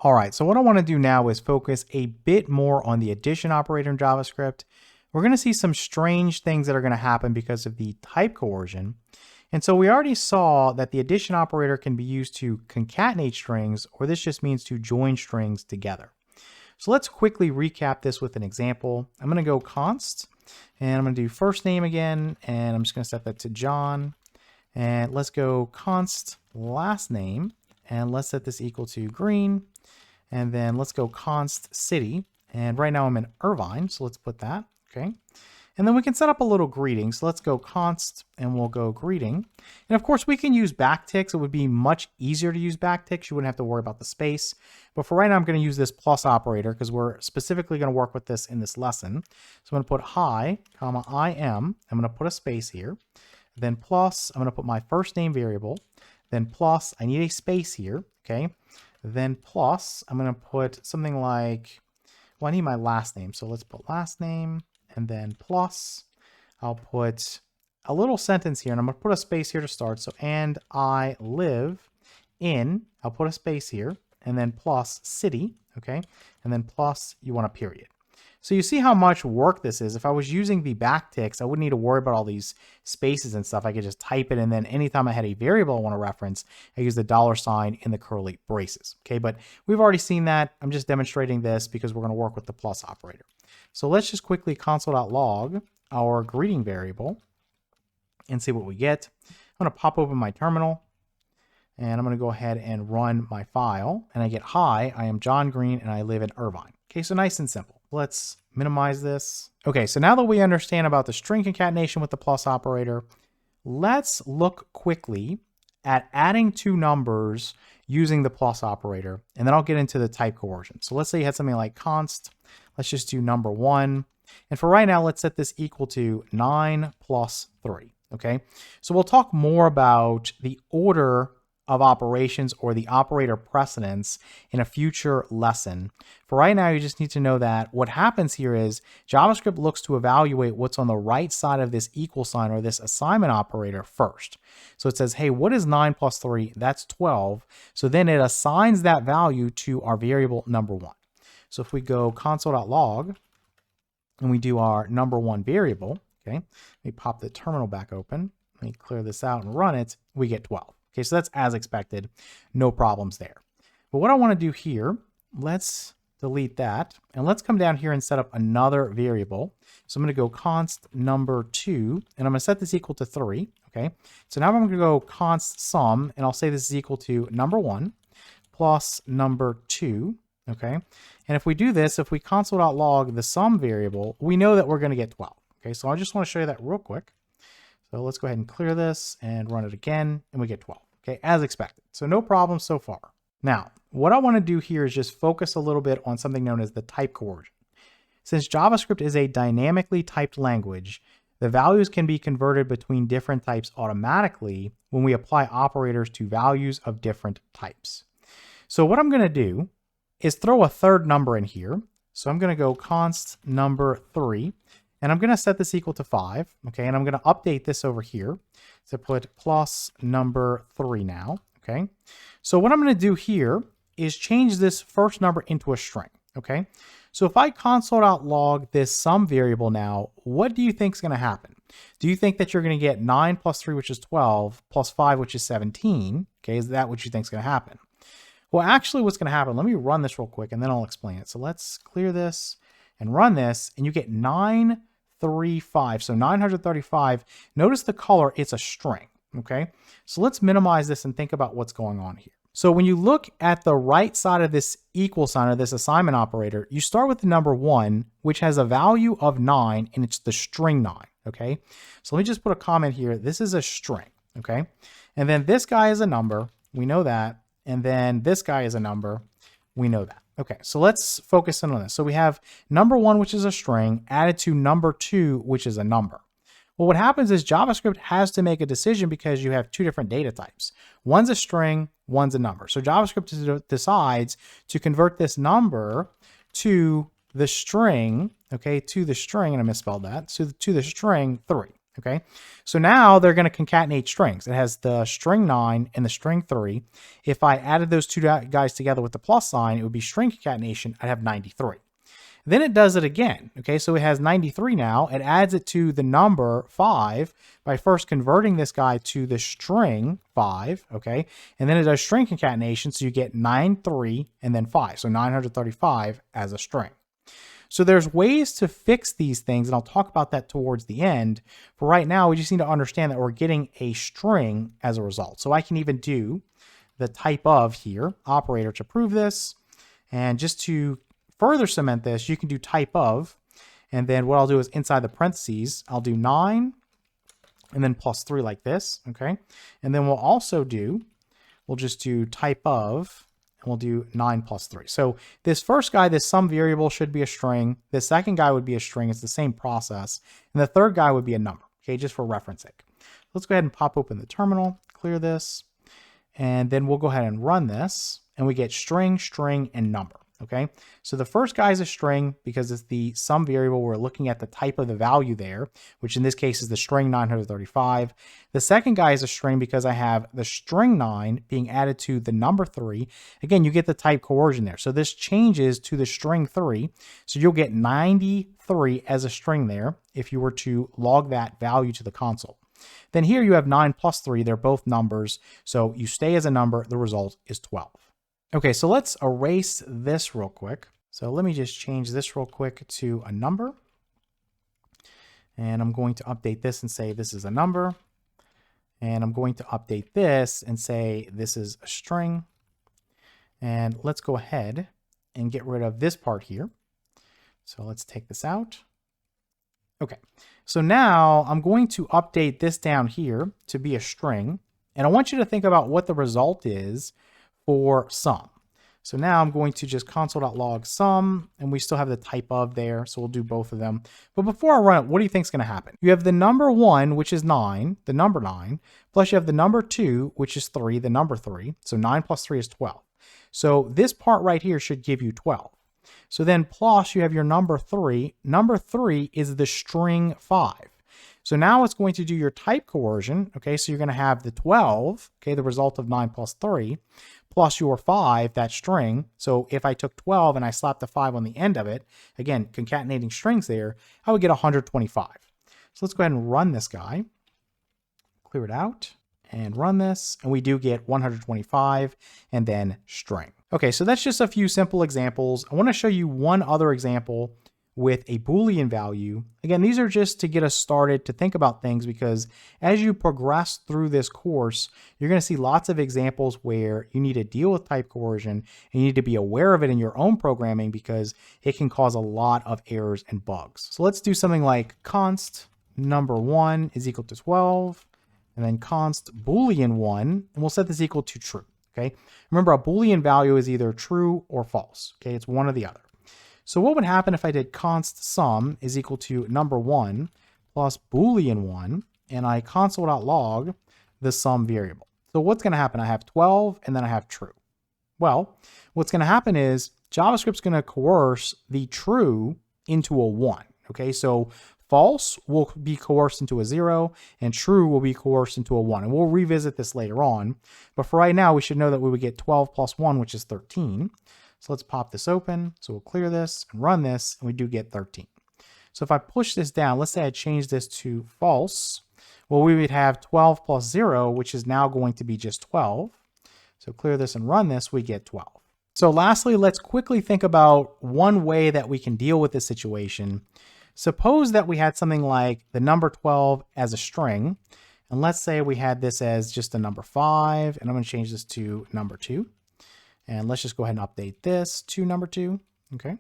All right, so what I want to do now is focus a bit more on the addition operator in JavaScript. We're going to see some strange things that are going to happen because of the type coercion. And so we already saw that the addition operator can be used to concatenate strings, or this just means to join strings together. So let's quickly recap this with an example. I'm going to go const, and I'm going to do first name again, and I'm just going to set that to John. And let's go const last name, and let's set this equal to Green. And then let's go const city. And right now I'm in Irvine, so let's put that, okay? And then we can set up a little greeting. So let's go const and we'll go greeting. And of course we can use backticks. It would be much easier to use backticks. You wouldn't have to worry about the space. But for right now, I'm going to use this plus operator because we're specifically going to work with this in this lesson. So I'm going to put hi, comma, I'm going to put a space here. Then plus, I'm going to put my first name variable. Then plus, I need a space here, okay? Then plus, I'm going to put something like, well, I need my last name. So let's put last name and then plus. I'll put a little sentence here and I'm going to put a space here to start. So, and I live in, I'll put a space here and then plus city, okay? And then plus, you want a period. So you see how much work this is. If I was using the backticks, I wouldn't need to worry about all these spaces and stuff. I could just type it, and then anytime I had a variable I want to reference, I use the $ in the curly braces. Okay, but we've already seen that. I'm just demonstrating this because we're going to work with the plus operator. So let's just quickly console.log our greeting variable and see what we get. I'm going to pop open my terminal, and I'm going to go ahead and run my file, and I get, hi, I am John Green, and I live in Irvine. Okay, so nice and simple. Let's minimize this. Okay, so now that we understand about the string concatenation with the plus operator, let's look quickly at adding two numbers using the plus operator, and then I'll get into the type coercion. So let's say you had something like const. Let's just do number 1. And for right now, let's set this equal to 9 plus 3. Okay, so we'll talk more about the order of operations or the operator precedence in a future lesson. For right now, you just need to know that what happens here is JavaScript looks to evaluate what's on the right side of this equal sign or this assignment operator first. So it says, hey, what is 9 plus 3? That's 12. So then it assigns that value to our variable number 1. So if we go console.log and we do our number 1 variable, okay, let me pop the terminal back open. Let me clear this out and run it. We get 12. Okay, so that's as expected, no problems there. But what I want to do here, let's delete that, and let's come down here and set up another variable. So I'm going to go const number 2, and I'm going to set this equal to 3, okay? So now I'm going to go const sum, and I'll say this is equal to number 1 plus number 2, okay? And if we do this, if we console.log the sum variable, we know that we're going to get 12, okay? So I just want to show you that real quick. So let's go ahead and clear this and run it again, and we get 12, okay, as expected. So no problem so far. Now, what I want to do here is just focus a little bit on something known as the type coercion. Since JavaScript is a dynamically typed language, the values can be converted between different types automatically when we apply operators to values of different types. So what I'm going to do is throw a third number in here. So I'm going to go const number 3. And I'm going to set this equal to 5, okay? And I'm going to update this over here to put plus number 3 now, okay? So what I'm going to do here is change this first number into a string, okay? So if I console.log this sum variable now, what do you think is going to happen? Do you think that you're going to get 9 plus 3, which is 12, plus 5, which is 17, okay? Is that what you think is going to happen? Well, actually what's going to happen, let me run this real quick and then I'll explain it. So let's clear this and run this, and you get 935. So 935. Notice the color, it's a string, okay? So let's minimize this and think about what's going on here. So when you look at the right side of this equal sign or this assignment operator, you start with the number 1, which has a value of 9, and it's the string 9, okay? So let me just put a comment here. This is a string, okay? And then this guy is a number. We know that. And then this guy is a number. We know that. Okay, so let's focus in on this. So we have number 1, which is a string, added to number 2, which is a number. Well, what happens is JavaScript has to make a decision because you have two different data types. One's a string, one's a number. So JavaScript decides to convert this number to the string, okay, to the string, and I misspelled that, so to the string 3, Okay, so now they're going to concatenate strings. It has the string 9 and the string 3. If I added those two guys together with the plus sign, it would be string concatenation. I'd have 93. Then it does it again. Okay, so it has 93 now. It adds it to the number 5 by first converting this guy to the string 5. Okay, and then it does string concatenation. So you get 9, 3, and then 5. So 935 as a string. So there's ways to fix these things, and I'll talk about that towards the end. For right now, we just need to understand that we're getting a string as a result. So I can even do the type of here operator to prove this. And just to further cement this, you can do type of, and then what I'll do is inside the parentheses, I'll do 9 and then plus 3 like this, okay? And then we'll just do type of, and we'll do 9 plus 3. So this first guy, this sum variable should be a string. The second guy would be a string. It's the same process. And the third guy would be a number, okay, just for reference sake. Let's go ahead and pop open the terminal, clear this, and then we'll go ahead and run this, and we get string, string, and number. Okay, so the first guy is a string because it's the sum variable. We're looking at the type of the value there, which in this case is the string 935. The second guy is a string because I have the string 9 being added to the number 3. Again, you get the type coercion there. So this changes to the string 3. So you'll get 93 as a string there if you were to log that value to the console. Then here you have 9 plus 3. They're both numbers. So you stay as a number. The result is 12. Okay, so let's erase this real quick. So let me just change this real quick to a number. And I'm going to update this and say this is a number. And I'm going to update this and say this is a string. And let's go ahead and get rid of this part here. So let's take this out. Okay, so now I'm going to update this down here to be a string. And I want you to think about what the result is for sum. So now I'm going to just console.log sum, and we still have the type of there, so we'll do both of them. But before I run it, what do you think is going to happen? You have the number 1, which is 9, the number 9, plus you have the number 2, which is 3, the number 3. So 9 plus 3 is 12. So this part right here should give you 12. So then plus you have your number 3. Number 3 is the string 5. So now it's going to do your type coercion. Okay, so you're going to have the 12, okay, the result of 9 plus 3, plus your 5, that string. So if I took 12 and I slapped a 5 on the end of it, again, concatenating strings there, I would get 125. So let's go ahead and run this guy, clear it out, and run this, and we do get 125, and then string. Okay, so that's just a few simple examples. I want to show you one other example with a Boolean value. Again, these are just to get us started to think about things, because as you progress through this course, you're going to see lots of examples where you need to deal with type coercion, and you need to be aware of it in your own programming because it can cause a lot of errors and bugs. So let's do something like const number 1 is equal to 12, and then const Boolean 1, and we'll set this equal to true. Okay, remember, a Boolean value is either true or false. Okay, it's one or the other. So what would happen if I did const sum is equal to number 1 plus Boolean 1, and I console.log the sum variable. So what's going to happen? I have 12, and then I have true. Well, what's going to happen is JavaScript's going to coerce the true into a 1. Okay, so false will be coerced into a 0, and true will be coerced into a 1. And we'll revisit this later on. But for right now, we should know that we would get 12 plus 1, which is 13. So let's pop this open. So we'll clear this and run this, and we do get 13. So if I push this down, let's say I change this to false. Well, we would have 12 plus 0, which is now going to be just 12. So clear this and run this, we get 12. So lastly, let's quickly think about one way that we can deal with this situation. Suppose that we had something like the number 12 as a string. And let's say we had this as just a number 5, and I'm going to change this to number 2. And let's just go ahead and update this to number 2. Okay.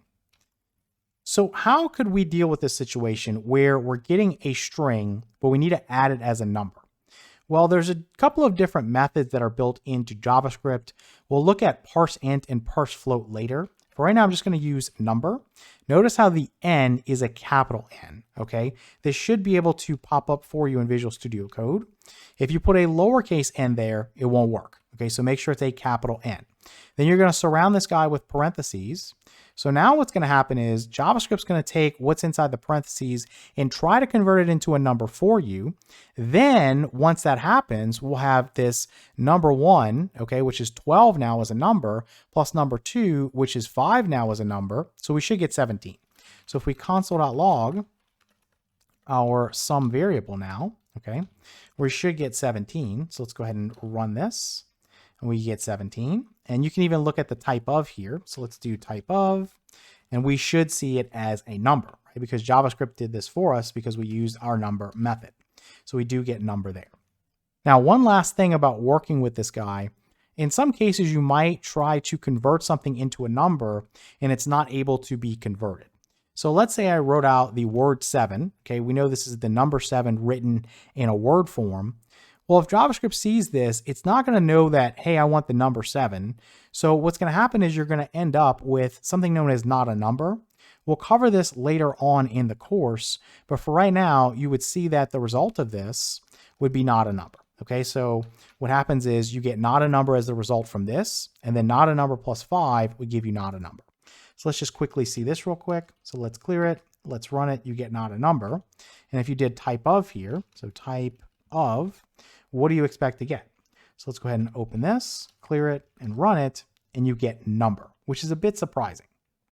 So how could we deal with this situation where we're getting a string, but we need to add it as a number? Well, there's a couple of different methods that are built into JavaScript. We'll look at parseInt and parseFloat later. For right now, I'm just going to use number. Notice how the N is a capital N, okay? This should be able to pop up for you in Visual Studio Code. If you put a lowercase n there, it won't work, okay? So make sure it's a capital N. Then you're going to surround this guy with parentheses. So now what's going to happen is JavaScript's going to take what's inside the parentheses and try to convert it into a number for you. Then once that happens, we'll have this number 1, okay, which is 12 now as a number, plus number 2, which is 5 now as a number. So we should get 17. So if we console.log our sum variable now, okay, we should get 17. So let's go ahead and run this. And we get 17. And you can even look at the type of here. So let's do type of, and we should see it as a number, right? Because JavaScript did this for us because we used our number method. So we do get number there. Now, one last thing about working with this guy. In some cases, you might try to convert something into a number and it's not able to be converted. So let's say I wrote out the word 7. Okay, we know this is the number 7 written in a word form. Well, if JavaScript sees this, it's not going to know that, hey, I want the number 7. So what's going to happen is you're going to end up with something known as not a number. We'll cover this later on in the course, but for right now, you would see that the result of this would be not a number. Okay, so what happens is you get not a number as the result from this, and then not a number plus 5 would give you not a number. So let's just quickly see this real quick. So let's clear it. Let's run it. You get not a number. And if you did type of here, so type of, what do you expect to get? So let's go ahead and open this, clear it, and run it, and you get number, which is a bit surprising.